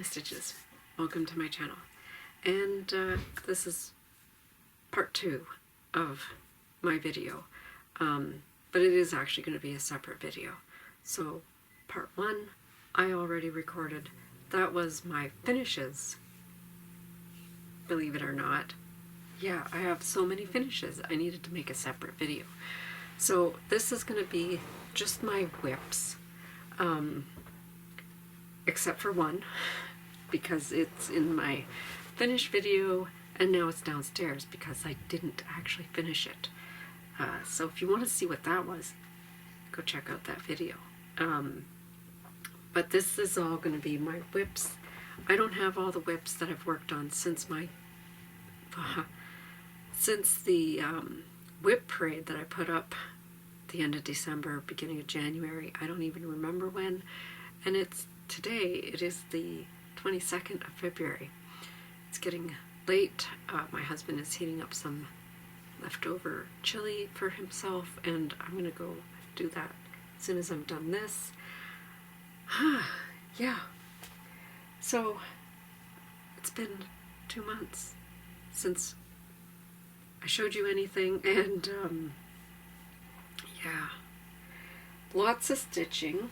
Stitches, welcome to my channel, and this is part 2 of my video, but it is actually going to be a separate video. So part 1 I already recorded. That was my finishes, believe it or not. Yeah, I have so many finishes, I needed to make a separate video. So this is going to be just my whips, except for one, because it's in my finished video and now it's downstairs because I didn't actually finish it. So if you want to see what that was, go check out that video. But this is all going to be my whips. I don't have all the whips that I've worked on since the whip parade that I put up the end of December, beginning of January. I don't even remember when, and it's today. It is the 22nd of February. It's getting late. My husband is heating up some leftover chili for himself, and I'm gonna go do that as soon as I'm done this. Yeah, so it's been 2 months since I showed you anything, and yeah, lots of stitching.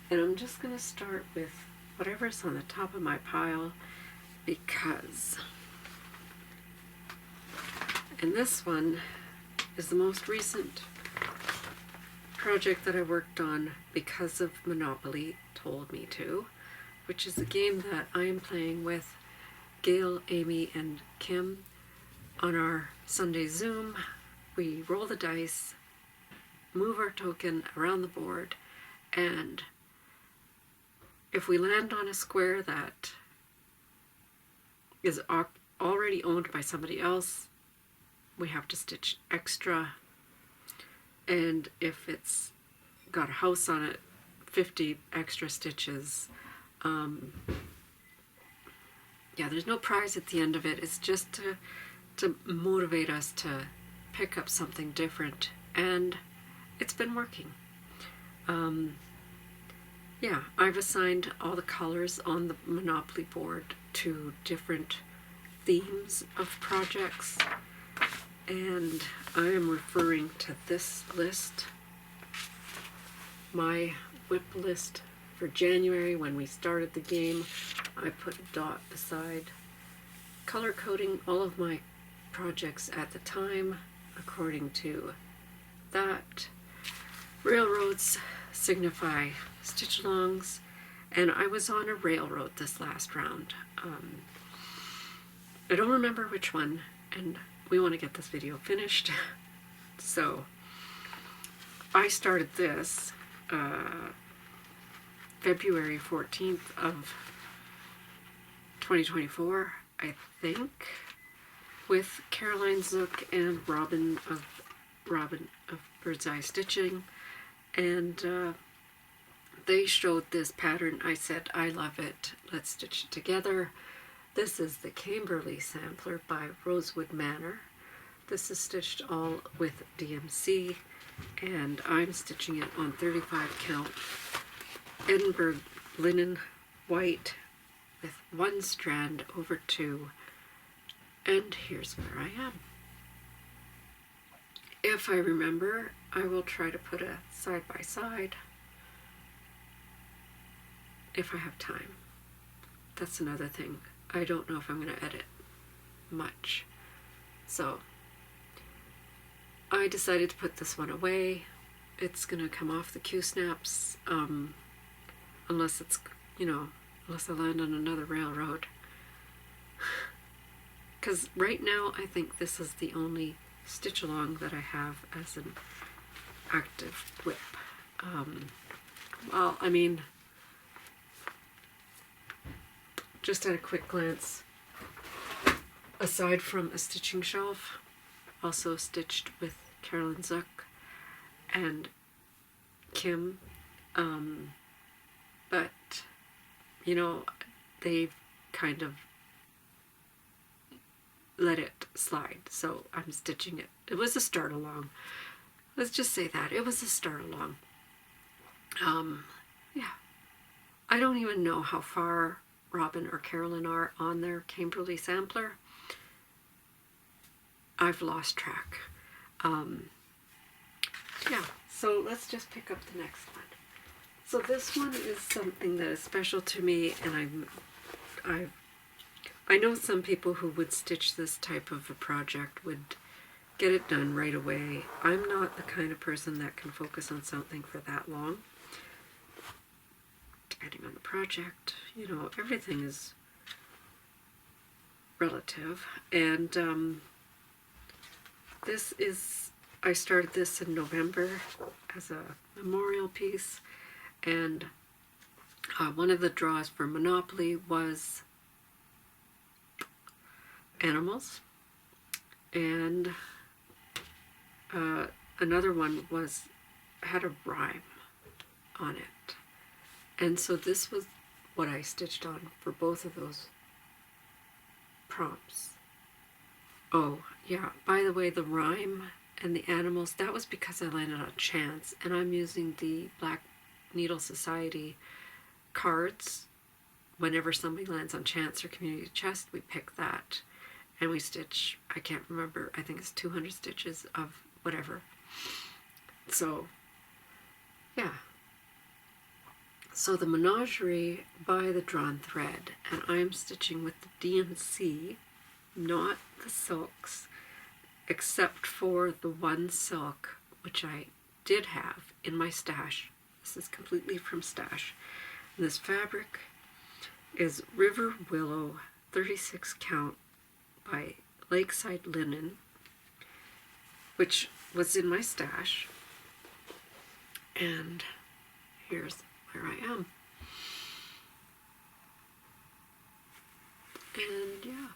And I'm just gonna start with whatever's on the top of my pile, because, and this one is the most recent project that I worked on because of Monopoly told me to, which is a game that I am playing with Gail, Amy, and Kim on our Sunday Zoom. We roll the dice, move our token around the board, and if we land on a square that is already owned by somebody else, we have to stitch extra. And if it's got a house on it, 50 extra stitches. Yeah, there's no prize at the end of it. It's just to motivate us to pick up something different, and it's been working. Yeah, I've assigned all the colors on the Monopoly board to different themes of projects, and I am referring to this list, my whip list for January. When we started the game, I put a dot beside color coding all of my projects at the time according to that. Railroads signify stitch-alongs, and I was on a railroad this last round. I don't remember which one, and we want to get this video finished. So I started this February 14th of 2024, I think, with Caroline Zook and Robin of Bird's Eye Stitching, and they showed this pattern. I said, I love it, let's stitch it together. This is the Camberley Sampler by Rosewood Manor. This is stitched all with DMC, and I'm stitching it on 35 count Edinburg Linen white with 1 strand over 2, and here's where I am. If I remember, I will try to put a side by side if I have time. That's another thing. I don't know if I'm going to edit much. So I decided to put this one away. It's going to come off the Q-snaps, unless it's, you know, unless I land on another railroad. Because right now I think this is the only stitch along that I have as an active whip. Well, I mean, just at a quick glance, aside from a stitching shelf, also stitched with Caroline Zook and Kim, but you know, they've kind of let it slide, so I'm stitching it. It was a start along. Let's just say that it was a start along. Yeah, I don't even know how far Robin or Carolyn are on their Camberley sampler. I've lost track. Yeah, so let's just pick up the next one. So this one is something that is special to me, and I know some people who would stitch this type of a project would get it done right away. I'm not the kind of person that can focus on something for that long. Depending on the project, you know, everything is relative. And this is, I started this in November as a memorial piece, and one of the draws for Monopoly was animals, and another one had a rhyme on it. And so this was what I stitched on for both of those prompts. Oh, yeah, by the way, the rhyme and the animals, that was because I landed on chance, and I'm using the Black Needle Society cards. Whenever somebody lands on chance or community chest, we pick that, and we stitch, I can't remember, I think it's 200 stitches of whatever. So, yeah. So the Menagerie by the Drawn Thread, and I'm stitching with the DMC, not the silks, except for the one silk which I did have in my stash. This is completely from stash. And this fabric is River Willow 36 count by Lakeside Linen, which was in my stash. And here's where I am. And yeah.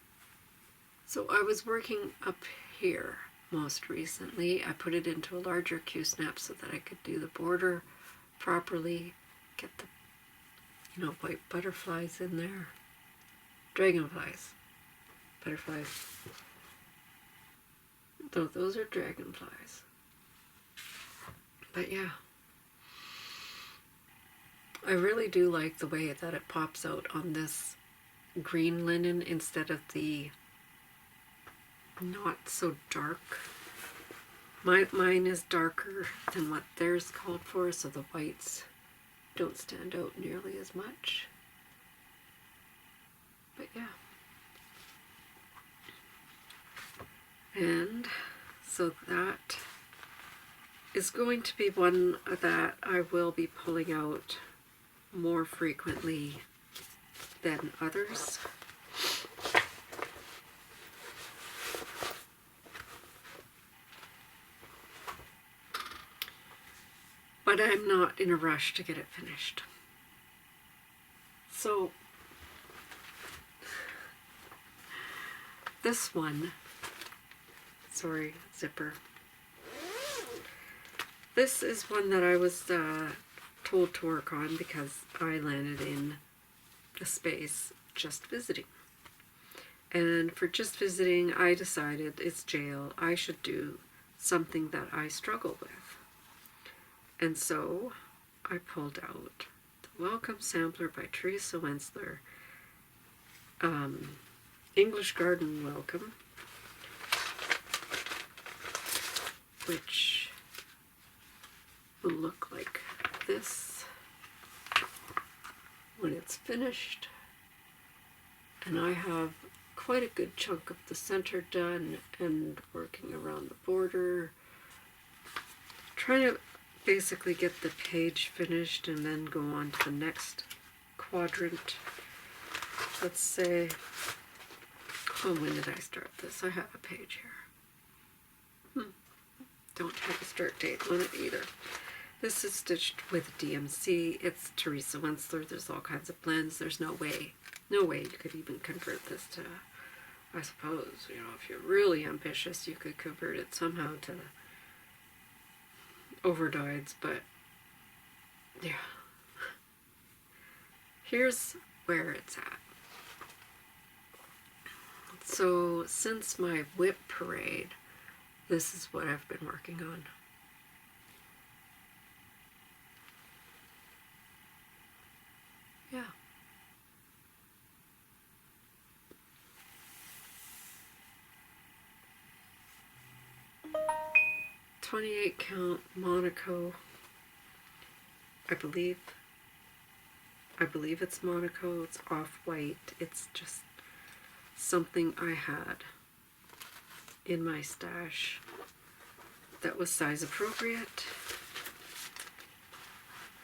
So I was working up here most recently. I put it into a larger Q-snap so that I could do the border properly, get the, you know, white butterflies in there. Dragonflies. Butterflies. Though those are dragonflies. But yeah. I really do like the way that it pops out on this green linen instead of the not so dark. Mine is darker than what theirs called for, so the whites don't stand out nearly as much. But yeah. And so that is going to be one that I will be pulling out more frequently than others. But I'm not in a rush to get it finished. So this one, sorry, zipper. This is one that I was told to work on because I landed in the space just visiting. And for just visiting, I decided it's jail. I should do something that I struggle with. And so I pulled out the Welcome Sampler by Teresa Wentzler, English Garden Welcome, which will look like this when it's finished. And I have quite a good chunk of the center done and working around the border, trying to basically get the page finished and then go on to the next quadrant. Let's say, oh, when did I start this? I have a page here. Don't have a start date on it either. This is stitched with DMC. It's Teresa Wentzler. There's all kinds of blends. There's no way you could even convert this to, I suppose, you know, if you're really ambitious, you could convert it somehow to overdyes, but yeah. Here's where it's at. So since my whip parade, this is what I've been working on. yeah. 28 count Monaco, I believe it's Monaco. It's off-white. It's just something I had in my stash that was size appropriate,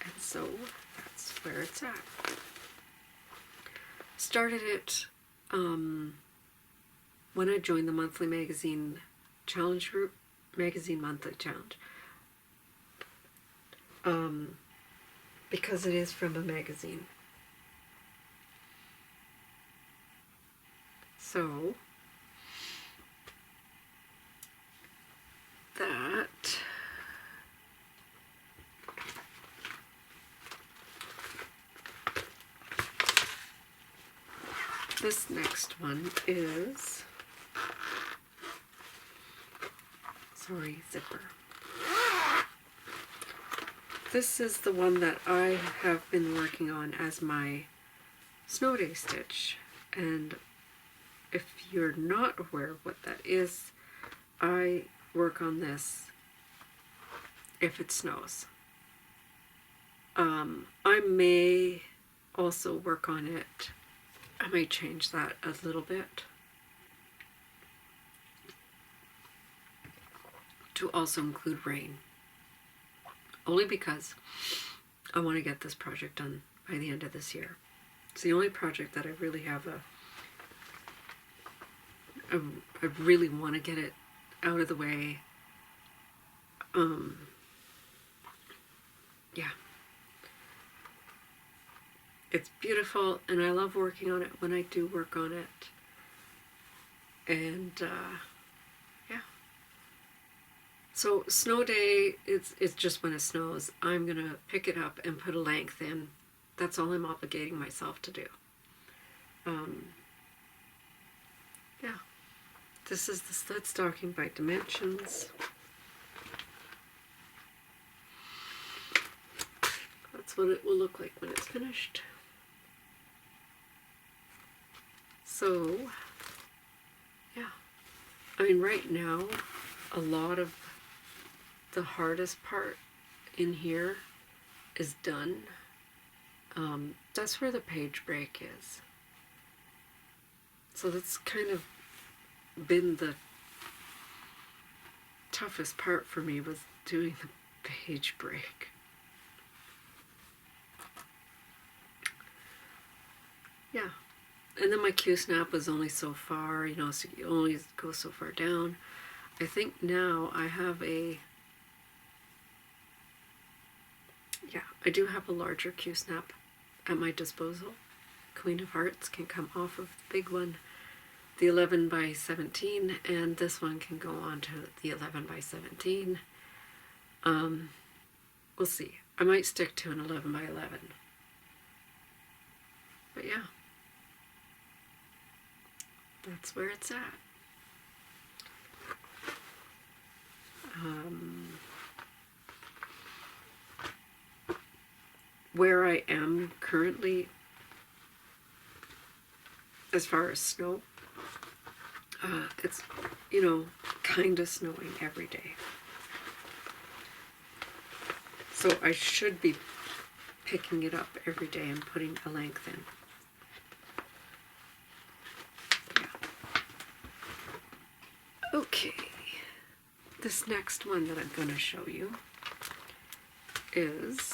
and so that's where it's at. Started it when I joined the monthly magazine challenge group, magazine monthly challenge, because it is from a magazine. So that this next one is, sorry, Zephyr. This is the one that I have been working on as my snow day stitch, and if you're not aware of what that is, I work on this if it snows. I may also work on it, I may change that a little bit to also include rain, only because I want to get this project done by the end of this year. It's the only project that I really have I really want to get it out of the way. Yeah. It's beautiful, and I love working on it when I do work on it. And, yeah. So, snow day, it's just when it snows. I'm going to pick it up and put a length in. That's all I'm obligating myself to do. Yeah. This is the sled stocking by Dimensions. That's what it will look like when it's finished. So, yeah. I mean, right now, a lot of the hardest part in here is done. That's where the page break is. So that's kind of been the toughest part for me, was doing the page break. Yeah. And then my Q-snap was only so far, you know, so you only go so far down. I think now I have a, yeah, I do have a larger Q-snap at my disposal. Queen of Hearts can come off of the big one, the 11 by 17, and this one can go on to the 11 by 17. We'll see. I might stick to an 11 by 11. But yeah. That's where it's at. Where I am currently, as far as snow, it's, you know, kind of snowing every day. So I should be picking it up every day and putting a length in. Okay, this next one that I'm going to show you is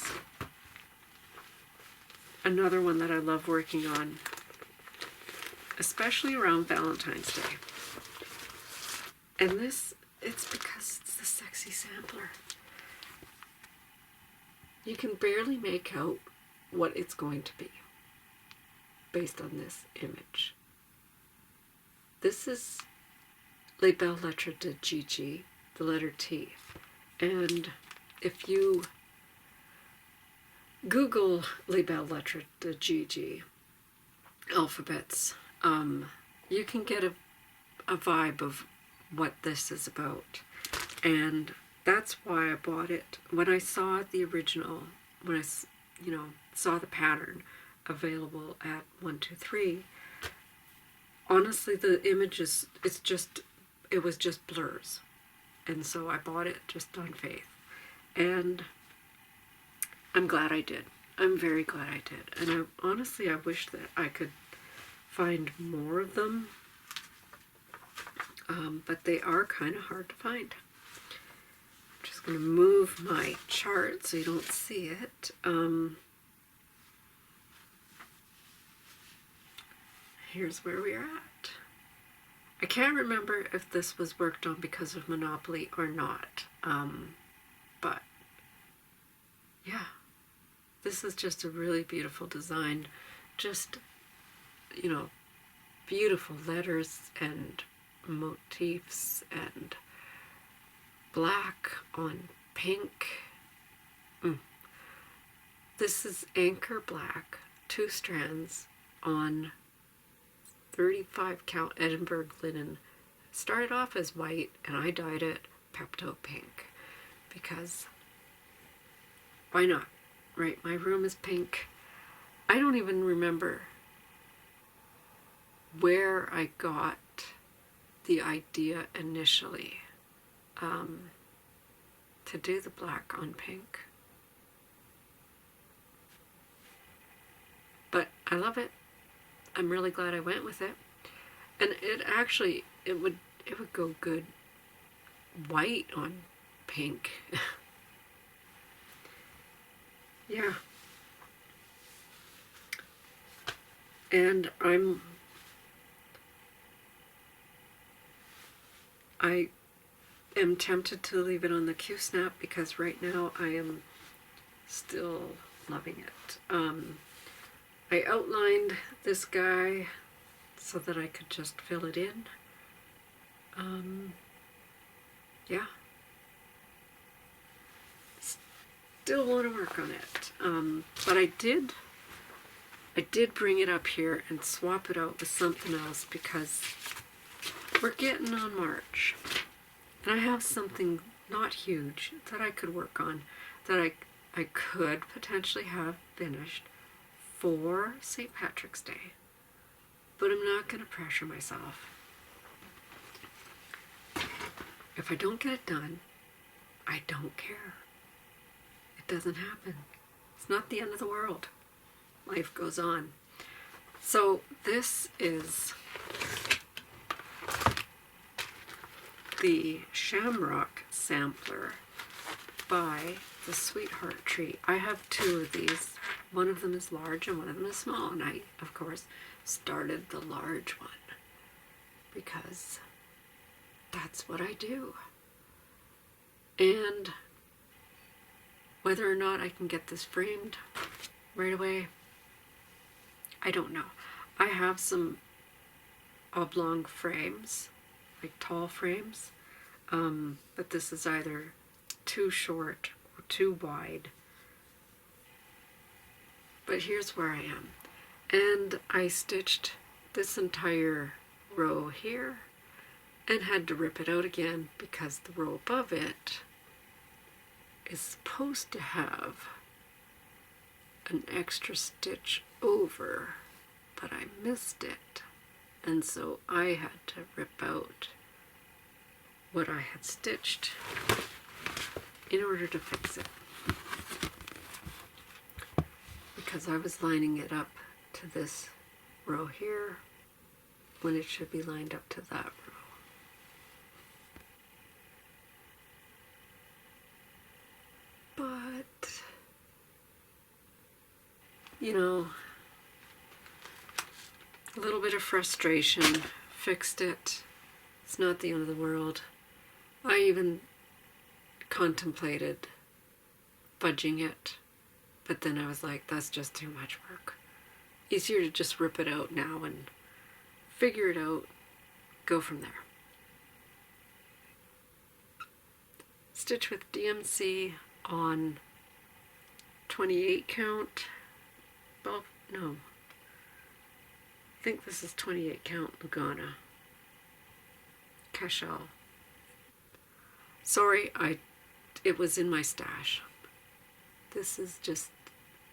another one that I love working on, especially around Valentine's Day. And this, it's because it's the sexy sampler. You can barely make out what it's going to be based on this image. This is Les Belles Lettres de GiGi, the letter T. And if you Google Les Belles Lettres de GiGi alphabets, you can get a vibe of what this is about. And that's why I bought it. When I saw the original, when I, you know, saw the pattern, available at 123. Honestly, the images, it was just blurs. And so I bought it just on faith. And I'm glad I did. I'm very glad I did. And honestly, I wish that I could find more of them. But they are kind of hard to find. I'm just going to move my chart so you don't see it. Here's where we are at. I can't remember if this was worked on because of Monopoly or not. But yeah, this is just a really beautiful design. Just, you know, beautiful letters and motifs and black on pink. This is anchor black, 2 strands on 35 count Edinburg Linen. Started off as white and I dyed it Pepto pink because why not, right? My room is pink. I don't even remember where I got the idea initially to do the black on pink. But I love it. I'm really glad I went with it. And it actually, it would go good white on pink. Yeah. And I am tempted to leave it on the Q-snap because right now I am still loving it. I outlined this guy so that I could just fill it in. Yeah. Still want to work on it. But I did bring it up here and swap it out with something else because we're getting on March. And I have something not huge that I could work on, that I could potentially have finished for St. Patrick's Day. But I'm not going to pressure myself. If I don't get it done, I don't care. It doesn't happen. It's not the end of the world. Life goes on. So this is the Shamrock Sampler by the Sweetheart Tree. I have 2 of these. One of them is large and one of them is small. And I, of course, started the large one because that's what I do. And whether or not I can get this framed right away, I don't know. I have some oblong frames, like tall frames, but this is either too short or too wide. But here's where I am. And I stitched this entire row here and had to rip it out again because the row above it is supposed to have an extra stitch over, but I missed it. And so I had to rip out what I had stitched in order to fix it. Because I was lining it up to this row here when it should be lined up to that row. But, you know, a little bit of frustration, fixed it. It's not the end of the world. I even contemplated fudging it, but then I was like, that's just too much work. Easier to just rip it out now and figure it out, go from there. Stitch with DMC on 28 count. Well, no. I think this is 28 count Lugana. Cashel. Sorry, it was in my stash. This is just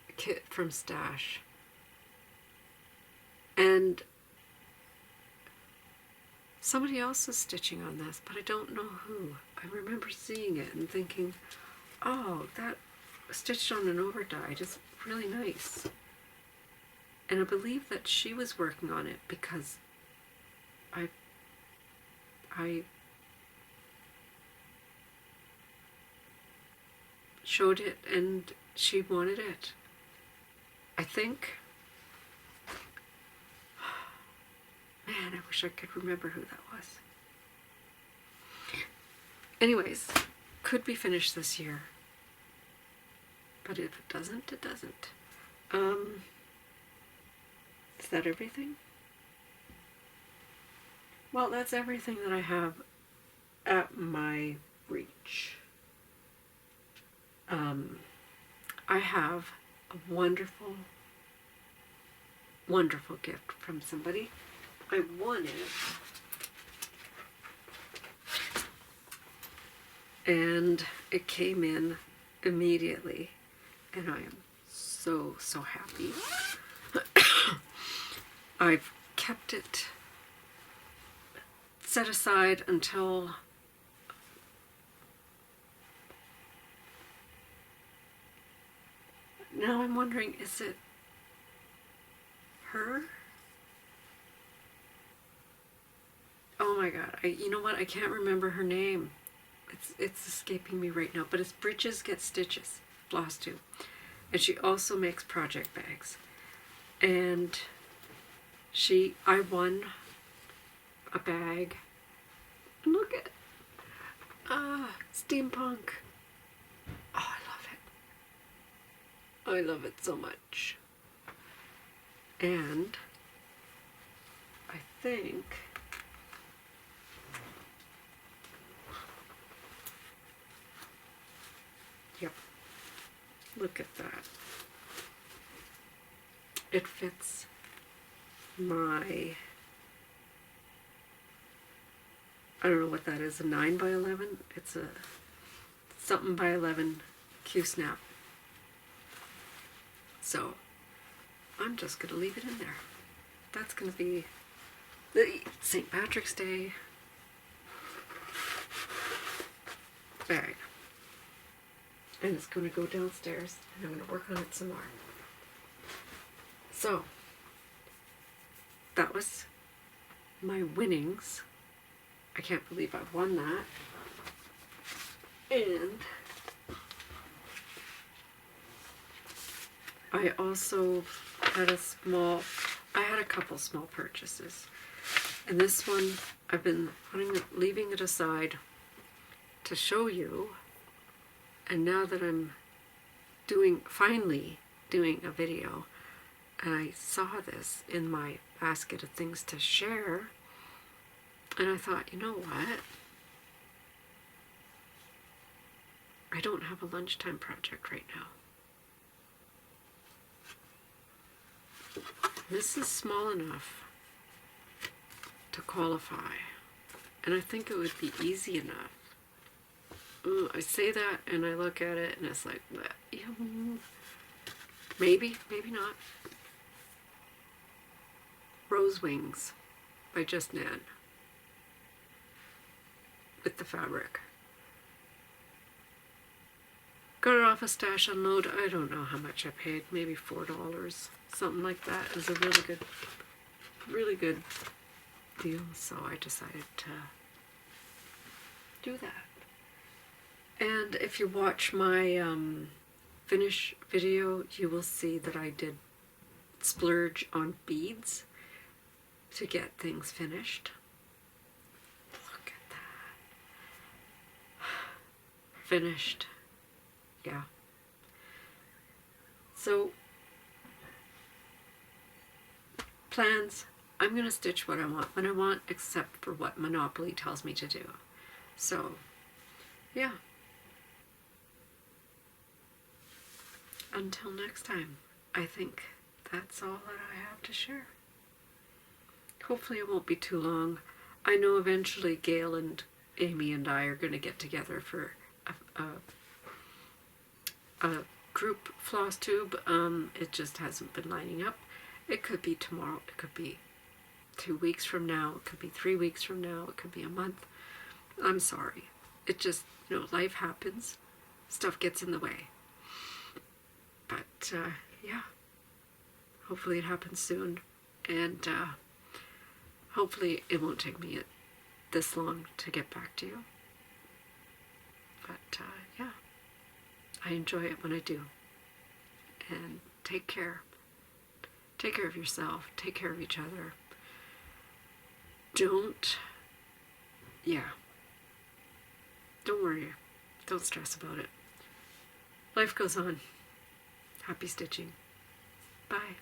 a kit from Stash. And somebody else is stitching on this, but I don't know who. I remember seeing it and thinking, oh, that stitched on an overdyed is really nice. And I believe that she was working on it because I showed it and she wanted it. I think. Man, I wish I could remember who that was. Anyways, could be finished this year. But if it doesn't, it doesn't. Is that everything? Well, that's everything that I have at my reach. I have a wonderful, wonderful gift from somebody. I won it. And it came in immediately. And I am so, so happy. I've kept it set aside until now. I'm wondering, is it her? Oh my god, you know what, I can't remember her name. It's escaping me right now, but it's Bridges Get Stitches, Flosstube. And she also makes project bags. And I won a bag. Look at steampunk. Oh, I love it. I love it so much. And I think yep. Look at that. It fits my, I don't know what that is, a 9 by 11? It's a something by 11 Q-snap. So I'm just going to leave it in there. That's going to be the St. Patrick's Day bag. And it's going to go downstairs and I'm going to work on it some more. So that was my winnings. I can't believe I won that. And I also had I had a couple small purchases. And this one, I've been leaving it aside to show you. And now that I'm finally doing a video, and I saw this in my basket of things to share, and I thought, you know what? I don't have a lunchtime project right now. This is small enough to qualify, and I think it would be easy enough. I say that and I look at it and it's like, yeah, maybe, maybe not. Rose Wings by Just Nan with the fabric. Got it off a Stash Unload. I don't know how much I paid, maybe $4, something like that. It was a really good deal, so I decided to do that. And if you watch my finish video, you will see that I did splurge on beads to get things finished. Look at that. Finished. Yeah. So, plans. I'm going to stitch what I want when I want, except for what Monopoly tells me to do. So, yeah. Until next time, I think that's all that I have to share. Hopefully it won't be too long. I know eventually Gail and Amy and I are going to get together for a group Flosstube. It just hasn't been lining up. It could be tomorrow, it could be 2 weeks from now, it could be 3 weeks from now, it could be a month. I'm sorry. It just, life happens. Stuff gets in the way. But, yeah. Hopefully it happens soon. And, hopefully it won't take me this long to get back to you. But, yeah. I enjoy it when I do. And take care. Take care of yourself. Take care of each other. Don't worry. Don't stress about it. Life goes on. Happy stitching. Bye.